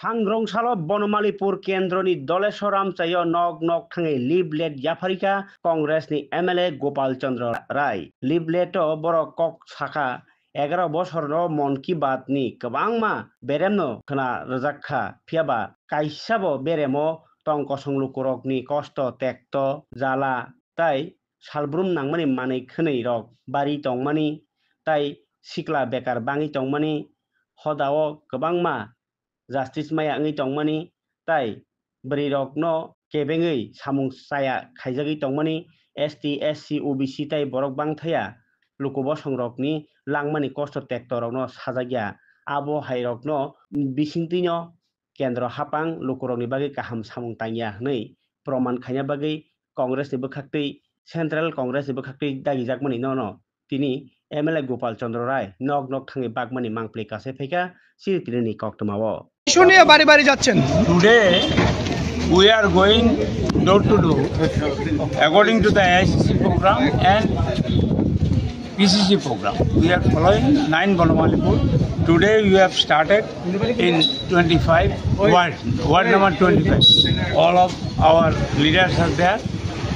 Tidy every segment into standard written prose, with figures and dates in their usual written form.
सांग्रंसाल बनमालीपुर केन्द्रनि दलेश्वर रामचायो नग नग थाङै लिबलेट याफारिका कंग्रेसनि एमएलए गोपाल चंद्र राय लिबलेट बर कक साखा 11 बছरनो मन की बातनि गोबांमा बेरेमनो खोना रजाखा फियाबा काइसाबो बेरेमो तं कसंलु करकनि कष्ट तेक्त जाला ताई सालब्रुम नांमानि मानै खोनै रक बारि तंमानि ताई सिक्ला बेकार बाङि तंमानि हदाओ गोबांमा जास्टिस माया आंगै तंमानि ताई बरि रकनो केबेङै सामुं साया खाइजागै तंमानि एसटी एससी ओबीसी ताई बरक बांथाया लुकुबो संरकनि लांमानि कष्ट टेक्टरकनो साजागिया आबो हाइरकनो बिसिंतिनो केन्द्र हापां लुकुरकनि बागै गाहाम सामुं तांगिया हनै प्रमाण खाइना बागै कांग्रेसनि बखाक्तै सेंट्रल कांग्रेसनि बखाक्तै दागिजाकमानि न तिनी एमएलए गोपाल चंद्र राय नग नग थाङै बागमानि मांप्ले कासे फैका सिरितिनि कक्तमावो শুনিয়ে বাড়ি বাড়ি যাচ্ছেন Today we are going door to door according to the AICC program and PCC program. We are following 9 Bonomalipur. Today we have started in 25 ward number 25. All of our leaders are there.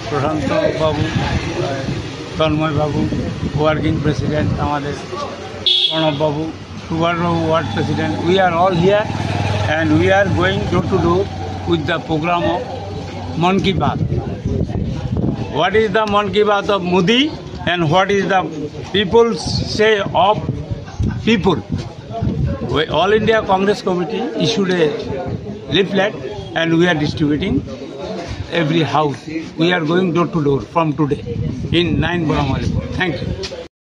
Prashanto Babu, Tanmoy Babu, working president, Amadev Pranab Babu, ward president. We are all here and we are going door to door with the program of Mann Ki Baat. What is the Mann Ki Baat of Modi and what is the people say of people? All India Congress Committee issued a leaflet and we are distributing every house. We are going door to door from today in 9 Bonomalipur. Thank you.